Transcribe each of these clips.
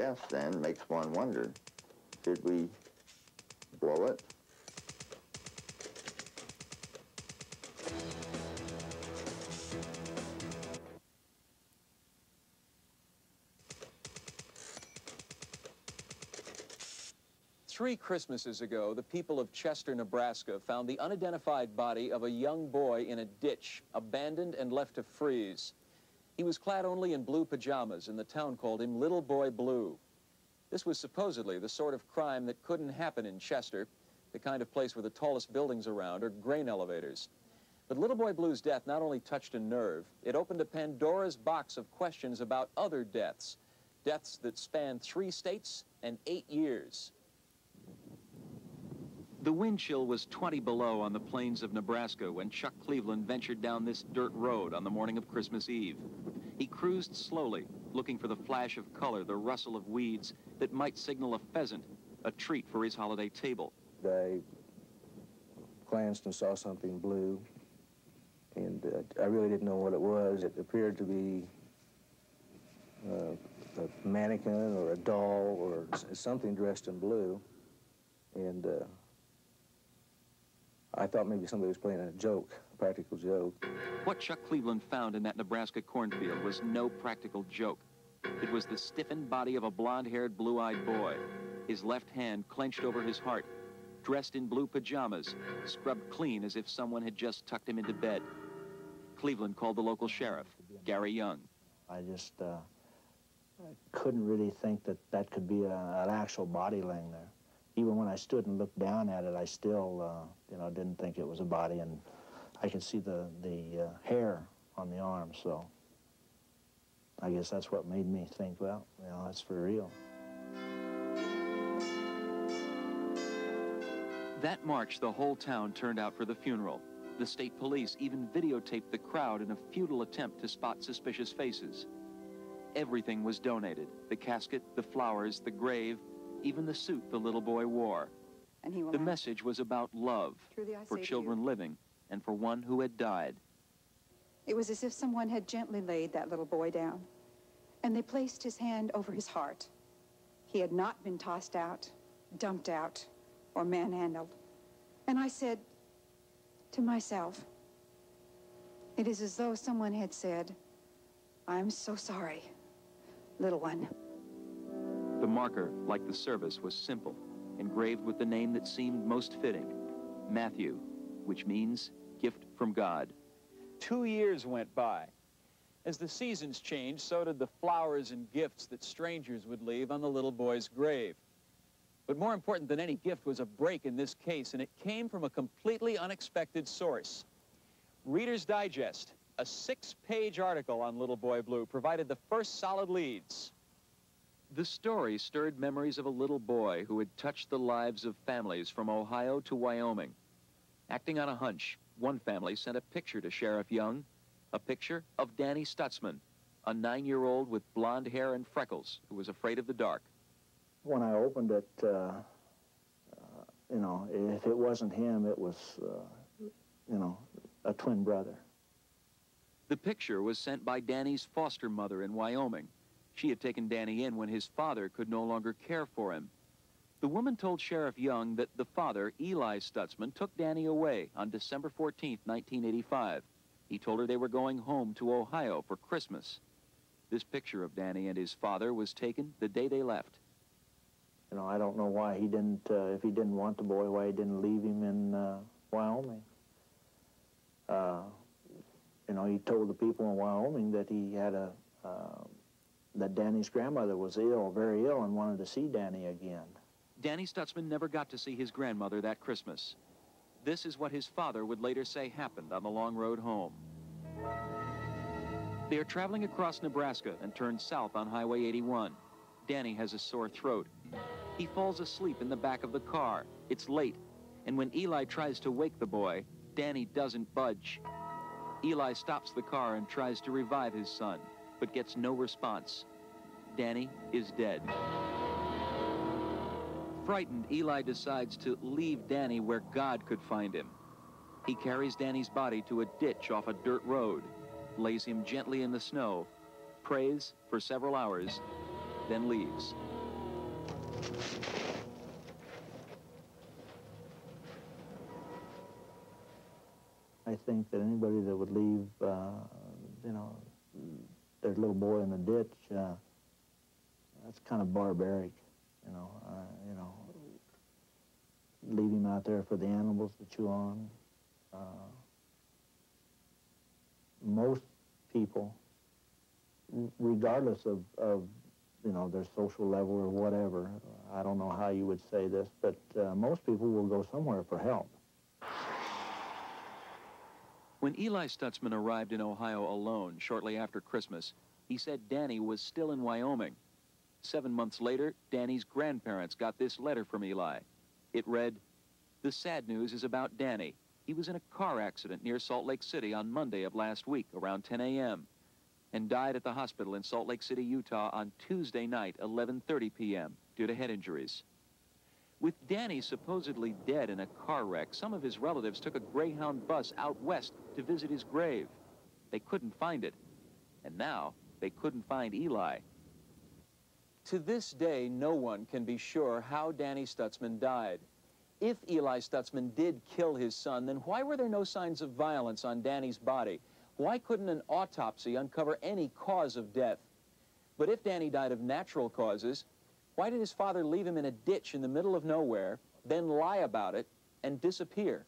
death then makes one wonder, did we blow it? Three Christmases ago, the people of Chester, Nebraska found the unidentified body of a young boy in a ditch, abandoned and left to freeze. He was clad only in blue pajamas, and the town called him Little Boy Blue. This was supposedly the sort of crime that couldn't happen in Chester, the kind of place where the tallest buildings around are grain elevators. But Little Boy Blue's death not only touched a nerve, it opened a Pandora's box of questions about other deaths, deaths that spanned 3 states and 8 years. The wind chill was 20 below on the plains of Nebraska when Chuck Cleveland ventured down this dirt road on the morning of Christmas Eve. He cruised slowly, looking for the flash of color, the rustle of weeds that might signal a pheasant, a treat for his holiday table. I glanced and saw something blue, and I really didn't know what it was. It appeared to be a mannequin or a doll or something dressed in blue, and I thought maybe somebody was playing a joke, a practical joke. What Chuck Cleveland found in that Nebraska cornfield was no practical joke. It was the stiffened body of a blonde-haired, blue-eyed boy, his left hand clenched over his heart, dressed in blue pajamas, scrubbed clean as if someone had just tucked him into bed. Cleveland called the local sheriff, Gary Young. I just couldn't really think that that could be an actual body laying there. Even when I stood and looked down at it, I still, you know, didn't think it was a body, and I could see the hair on the arm, so I guess that's what made me think, well, you know, that's for real. That March, the whole town turned out for the funeral. The state police even videotaped the crowd in a futile attempt to spot suspicious faces. Everything was donated: the casket, the flowers, the grave, even the suit the little boy wore. And he will the message was about love for children living and for one who had died. It was as if someone had gently laid that little boy down, and they placed his hand over his heart. He had not been tossed out, dumped out, or manhandled. And I said to myself, it is as though someone had said, "I'm so sorry, little one." The marker, like the service, was simple, engraved with the name that seemed most fitting, Matthew, which means gift from God. 2 years went by. As the seasons changed, so did the flowers and gifts that strangers would leave on the little boy's grave. But more important than any gift was a break in this case, and it came from a completely unexpected source. Reader's Digest, a 6-page article on Little Boy Blue, provided the first solid leads. The story stirred memories of a little boy who had touched the lives of families from Ohio to Wyoming. Acting on a hunch, one family sent a picture to Sheriff Young, a picture of Danny Stutzman, a 9-year-old with blonde hair and freckles who was afraid of the dark. When I opened it, you know, if it wasn't him, it was, you know, a twin brother. The picture was sent by Danny's foster mother in Wyoming. She had taken Danny in when his father could no longer care for him. The woman told Sheriff Young that the father, Eli Stutzman, took Danny away on December 14th, 1985. He told her they were going home to Ohio for Christmas. This picture of Danny and his father was taken the day they left. You know, I don't know why he didn't, if he didn't want the boy, why he didn't leave him in Wyoming. You know, he told the people in Wyoming that he had that Danny's grandmother was ill, very ill, and wanted to see Danny again. Danny Stutzman never got to see his grandmother that Christmas. This is what his father would later say happened on the long road home. They are traveling across Nebraska and turn south on Highway 81. Danny has a sore throat. He falls asleep in the back of the car. It's late, and when Eli tries to wake the boy, Danny doesn't budge. Eli stops the car and tries to revive his son, but gets no response. Danny is dead. Frightened, Eli decides to leave Danny where God could find him. He carries Danny's body to a ditch off a dirt road, lays him gently in the snow, prays for several hours, then leaves. I think that anybody that would leave, you know, their little boy in the ditch, that's kind of barbaric, you know, leave him out there for the animals to chew on. Most people, regardless of, you know, their social level or whatever, I don't know how you would say this, but most people will go somewhere for help. When Eli Stutzman arrived in Ohio alone shortly after Christmas, he said Danny was still in Wyoming. 7 months later, Danny's grandparents got this letter from Eli. It read, "The sad news is about Danny. He was in a car accident near Salt Lake City on Monday of last week around 10 a.m. and died at the hospital in Salt Lake City, Utah on Tuesday night, 11:30 p.m. due to head injuries." With Danny supposedly dead in a car wreck, some of his relatives took a Greyhound bus out west to visit his grave. They couldn't find it, and now they couldn't find Eli. To this day, no one can be sure how Danny Stutzman died. If Eli Stutzman did kill his son, then why were there no signs of violence on Danny's body? Why couldn't an autopsy uncover any cause of death? But if Danny died of natural causes, why did his father leave him in a ditch in the middle of nowhere, then lie about it, and disappear?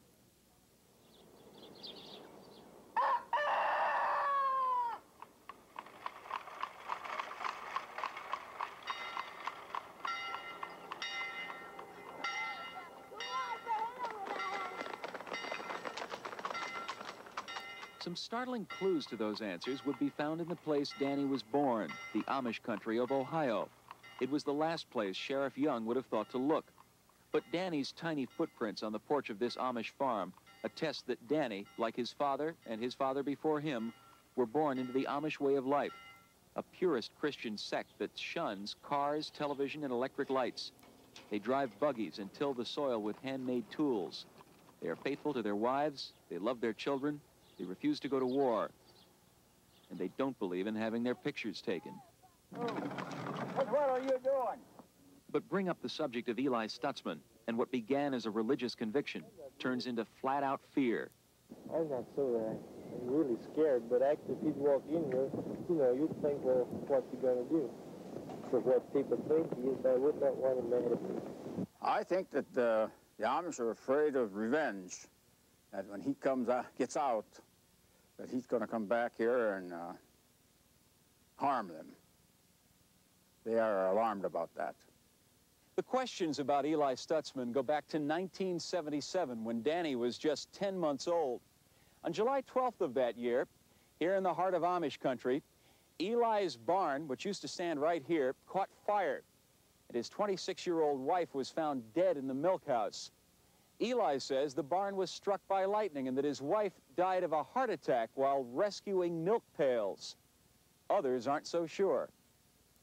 Some startling clues to those answers would be found in the place Danny was born, the Amish country of Ohio. It was the last place Sheriff Young would have thought to look. But Danny's tiny footprints on the porch of this Amish farm attest that Danny, like his father and his father before him, were born into the Amish way of life, a purist Christian sect that shuns cars, television, and electric lights. They drive buggies and till the soil with handmade tools. They are faithful to their wives, they love their children, they refuse to go to war, and they don't believe in having their pictures taken. What are you doing? But bring up the subject of Eli Stutzman, and what began as a religious conviction turns into flat-out fear. I'm not so I'm really scared, but actually if he'd walk in here, you know, you'd think, well, what's he going to do? For what people think he is, I would not want him mad at me. I think that the Amish are afraid of revenge, that when he gets out, that he's going to come back here and harm them. They are alarmed about that. The questions about Eli Stutzman go back to 1977, when Danny was just 10 months old. On July 12th of that year, here in the heart of Amish country, Eli's barn, which used to stand right here, caught fire, and his 26-year-old wife was found dead in the milk house. Eli says the barn was struck by lightning and that his wife died of a heart attack while rescuing milk pails. Others aren't so sure.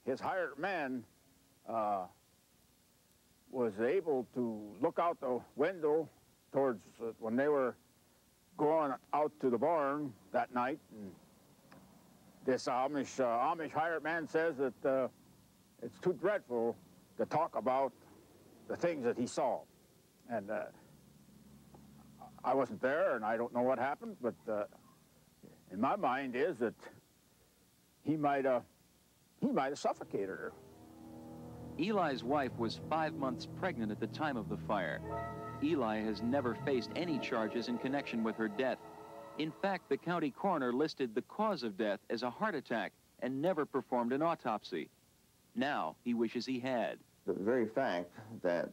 His hired man was able to look out the window towards when they were going out to the barn that night. And this Amish hired man says that it's too dreadful to talk about the things that he saw. And I wasn't there, and I don't know what happened, but in my mind is that he might have suffocated her. Eli's wife was 5 months pregnant at the time of the fire. Eli has never faced any charges in connection with her death. In fact, the county coroner listed the cause of death as a heart attack and never performed an autopsy. Now he wishes he had. The very fact that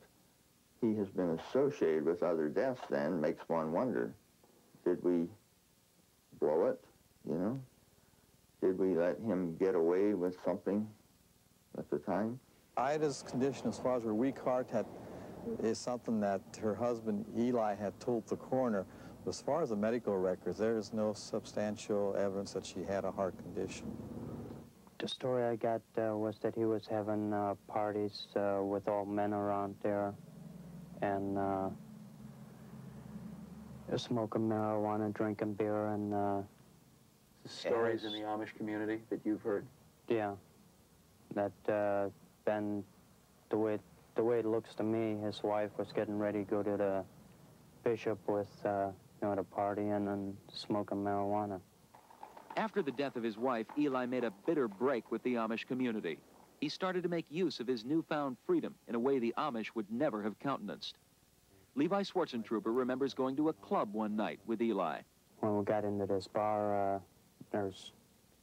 he has been associated with other deaths then makes one wonder, did we blow it, you know? Did we let him get away with something at the time? Ida's condition as far as her weak heart is something that her husband Eli had told the coroner. As far as the medical records, there is no substantial evidence that she had a heart condition. The story I got was that he was having parties with all men around there and smoking marijuana, drinking beer, and Stories in the Amish community that you've heard? yeah, that and the way it looks to me, his wife was getting ready to go to the bishop with, you know, the party and smoking marijuana. After the death of his wife, Eli made a bitter break with the Amish community. He started to make use of his newfound freedom in a way the Amish would never have countenanced. Levi Schwarzentrooper remembers going to a club one night with Eli. When we got into this bar, there's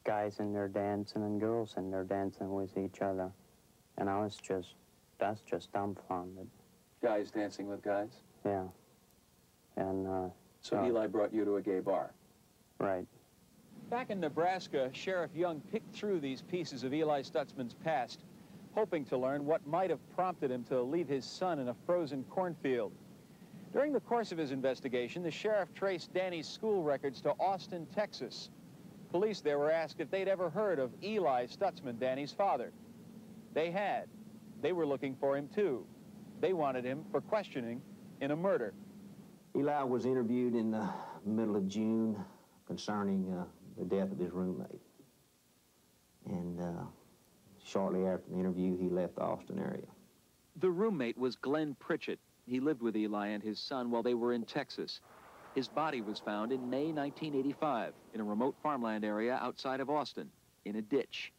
guys in there dancing and girls in there dancing with each other. And that's just dumbfounded. Guys dancing with guys? Yeah. And, So Eli brought you to a gay bar? Right. Back in Nebraska, Sheriff Young picked through these pieces of Eli Stutzman's past, hoping to learn what might have prompted him to leave his son in a frozen cornfield. During the course of his investigation, the sheriff traced Danny's school records to Austin, Texas. Police there were asked if they'd ever heard of Eli Stutzman, Danny's father. They had. They were looking for him, too. They wanted him for questioning in a murder. Eli was interviewed in the middle of June concerning the death of his roommate. And shortly after the interview, he left the Austin area. The roommate was Glenn Pritchett. He lived with Eli and his son while they were in Texas. His body was found in May 1985 in a remote farmland area outside of Austin, in a ditch.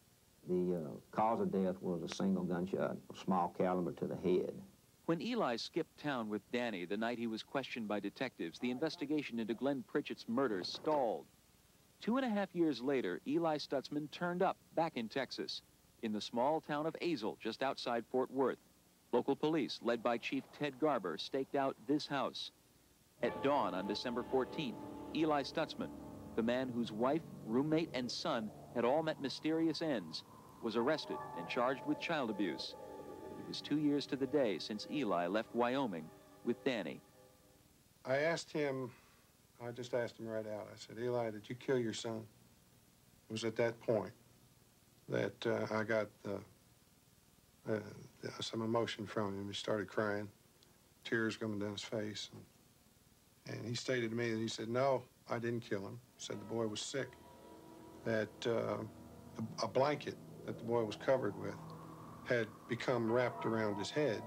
The cause of death was a single gunshot, a small caliber to the head. When Eli skipped town with Danny the night he was questioned by detectives, the investigation into Glenn Pritchett's murder stalled. 2.5 years later, Eli Stutzman turned up back in Texas, in the small town of Azle, just outside Fort Worth. Local police, led by Chief Ted Garber, staked out this house. At dawn on December 14th, Eli Stutzman, the man whose wife, roommate, and son had all met mysterious ends, was arrested and charged with child abuse. It was 2 years to the day since Eli left Wyoming with Danny. I just asked him right out. I said, Eli, did you kill your son? It was at that point that I got some emotion from him. He started crying, tears coming down his face. And he stated to me that he said, no, I didn't kill him. He said the boy was sick, that a blanket that the boy was covered with had become wrapped around his head.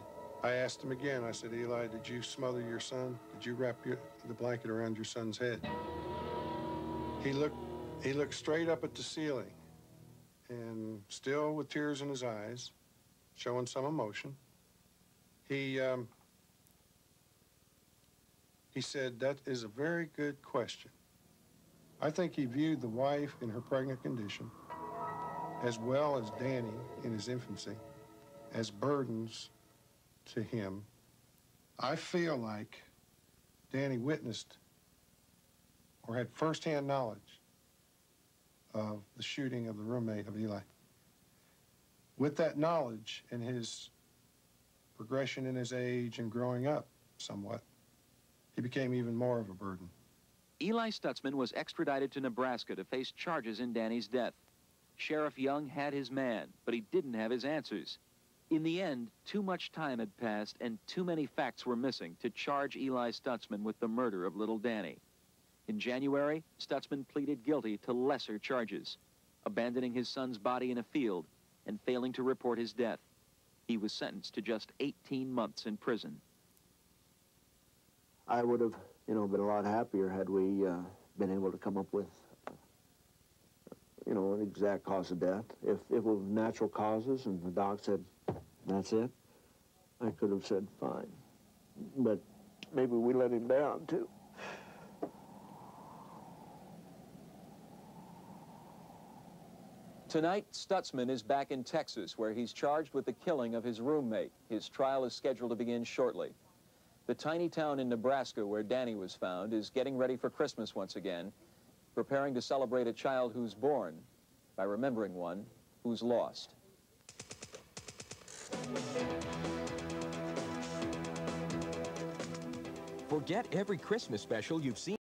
I asked him again, I said, Eli, did you smother your son? Did you wrap the blanket around your son's head? He looked straight up at the ceiling, and still with tears in his eyes, showing some emotion. He said, that is a very good question. I think he viewed the wife in her pregnant condition, as well as Danny in his infancy, as burdens to him. I feel like Danny witnessed or had firsthand knowledge of the shooting of the roommate of Eli. With that knowledge and his progression in his age and growing up somewhat, he became even more of a burden. Eli Stutzman was extradited to Nebraska to face charges in Danny's death. Sheriff Young had his man, but he didn't have his answers. In the end, too much time had passed and too many facts were missing to charge Eli Stutzman with the murder of little Danny. In January, Stutzman pleaded guilty to lesser charges, abandoning his son's body in a field and failing to report his death. He was sentenced to just 18 months in prison. I would have, been a lot happier had we been able to come up with, an exact cause of death. If it was natural causes and the doc said, that's it, I could have said, fine. But maybe we let him down, too. Tonight, Stutzman is back in Texas, where he's charged with the killing of his roommate. His trial is scheduled to begin shortly. The tiny town in Nebraska where Danny was found is getting ready for Christmas once again, preparing to celebrate a child who's born by remembering one who's lost. Forget every Christmas special you've seen.